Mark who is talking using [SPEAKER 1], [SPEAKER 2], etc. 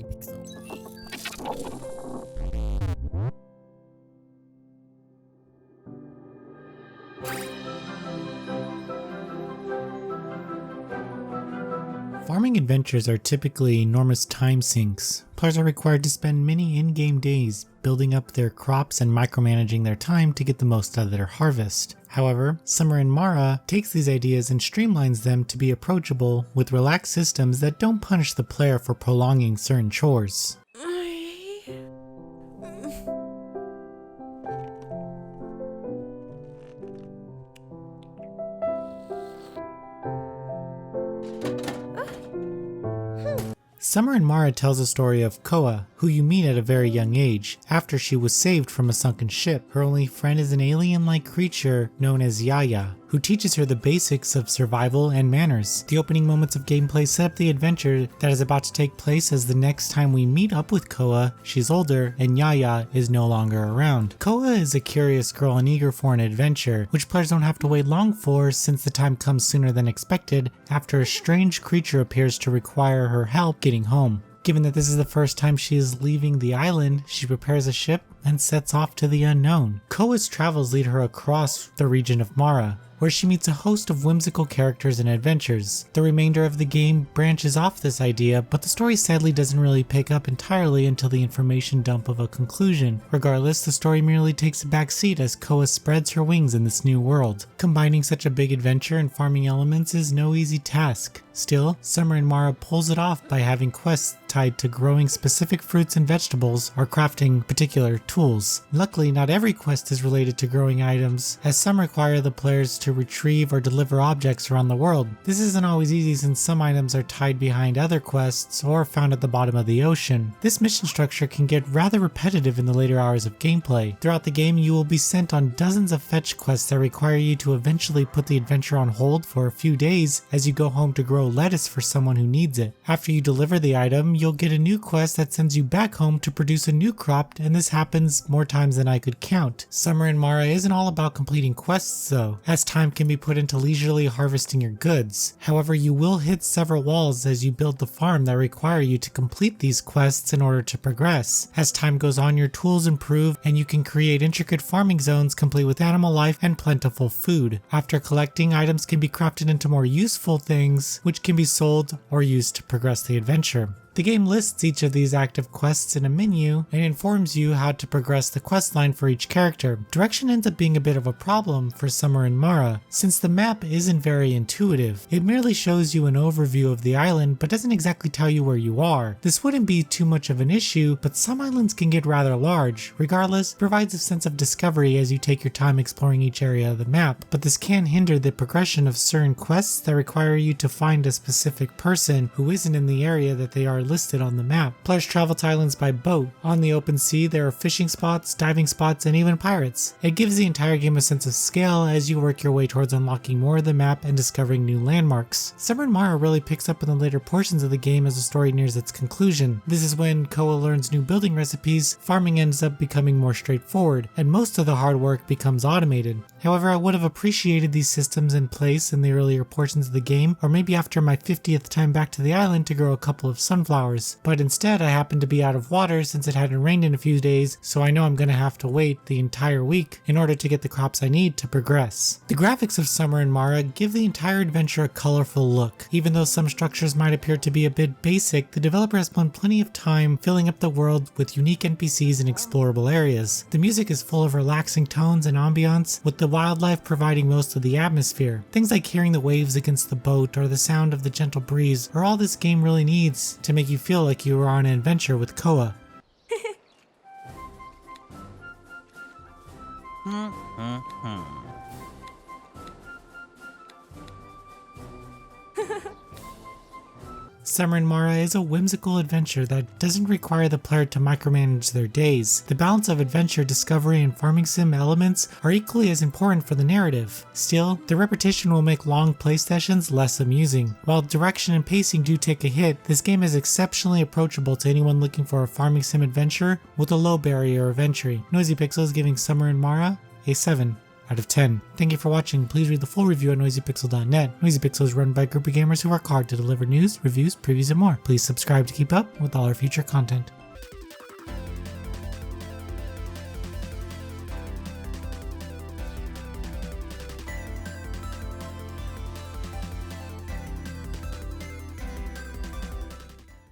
[SPEAKER 1] Noisy Pixel. Farming adventures are typically enormous time sinks. Players are required to spend many in-game days building up their crops and micromanaging their time to get the most out of their harvest. However, Summer in Mara takes these ideas and streamlines them to be approachable with relaxed systems that don't punish the player for prolonging certain chores. Summer in Mara tells a story of Koa, who you meet at a very young age, after she was saved from a sunken ship. Her only friend is an alien-like creature known as Yaya, who teaches her the basics of survival and manners. The opening moments of gameplay set up the adventure that is about to take place, as the next time we meet up with Koa, she's older and Yaya is no longer around. Koa is a curious girl and eager for an adventure, which players don't have to wait long for, since the time comes sooner than expected after a strange creature appears to require her help getting home. Given that this is the first time she is leaving the island, she prepares a ship and sets off to the unknown. Koa's travels lead her across the region of Mara, where she meets a host of whimsical characters and adventures. The remainder of the game branches off this idea, but the story sadly doesn't really pick up entirely until the information dump of a conclusion. Regardless, the story merely takes a back seat as Koa spreads her wings in this new world. Combining such a big adventure and farming elements is no easy task. Still, Summer in Mara pulls it off by having quests tied to growing specific fruits and vegetables or crafting particular tools. Luckily, not every quest is related to growing items, as some require the players to retrieve or deliver objects around the world. This isn't always easy, since some items are tied behind other quests or found at the bottom of the ocean. This mission structure can get rather repetitive in the later hours of gameplay. Throughout the game, you will be sent on dozens of fetch quests that require you to eventually put the adventure on hold for a few days as you go home to grow lettuce for someone who needs it. After you deliver the item, you'll get a new quest that sends you back home to produce a new crop, and this happens more times than I could count. Summer in Mara isn't all about completing quests though, as time can be put into leisurely harvesting your goods. However, you will hit several walls as you build the farm that require you to complete these quests in order to progress. As time goes on, your tools improve and you can create intricate farming zones complete with animal life and plentiful food. After collecting, items can be crafted into more useful things, which can be sold or used to progress the adventure. The game lists each of these active quests in a menu and informs you how to progress the quest line for each character. Direction ends up being a bit of a problem for Summer in Mara, since the map isn't very intuitive. It merely shows you an overview of the island but doesn't exactly tell you where you are. This wouldn't be too much of an issue, but some islands can get rather large. Regardless, it provides a sense of discovery as you take your time exploring each area of the map, but this can hinder the progression of certain quests that require you to find a specific person who isn't in the area that they are listed on the map. Players travel to islands by boat. On the open sea, there are fishing spots, diving spots, and even pirates. It gives the entire game a sense of scale as you work your way towards unlocking more of the map and discovering new landmarks. Summer in Mara really picks up in the later portions of the game as the story nears its conclusion. This is when Koa learns new building recipes, farming ends up becoming more straightforward, and most of the hard work becomes automated. However, I would have appreciated these systems in place in the earlier portions of the game, or maybe after my 50th time back to the island to grow a couple of sunflowers. But instead, I happened to be out of water since it hadn't rained in a few days, so I know I'm going to have to wait the entire week in order to get the crops I need to progress. The graphics of Summer in Mara give the entire adventure a colorful look. Even though some structures might appear to be a bit basic, the developer has spent plenty of time filling up the world with unique NPCs and explorable areas. The music is full of relaxing tones and ambiance, with the wildlife providing most of the atmosphere. Things like hearing the waves against the boat or the sound of the gentle breeze are all this game really needs to make you feel like you are on an adventure with Koa. Summer in Mara is a whimsical adventure that doesn't require the player to micromanage their days. The balance of adventure, discovery, and farming sim elements are equally as important for the narrative. Still, the repetition will make long play sessions less amusing. While direction and pacing do take a hit, this game is exceptionally approachable to anyone looking for a farming sim adventure with a low barrier of entry. Noisy Pixel is giving Summer in Mara a 7 out of 10. Thank you for watching. Please read the full review at noisypixel.net. NoisyPixel is run by a group of gamers who work hard to deliver news, reviews, previews, and more. Please subscribe to keep up with all our future content.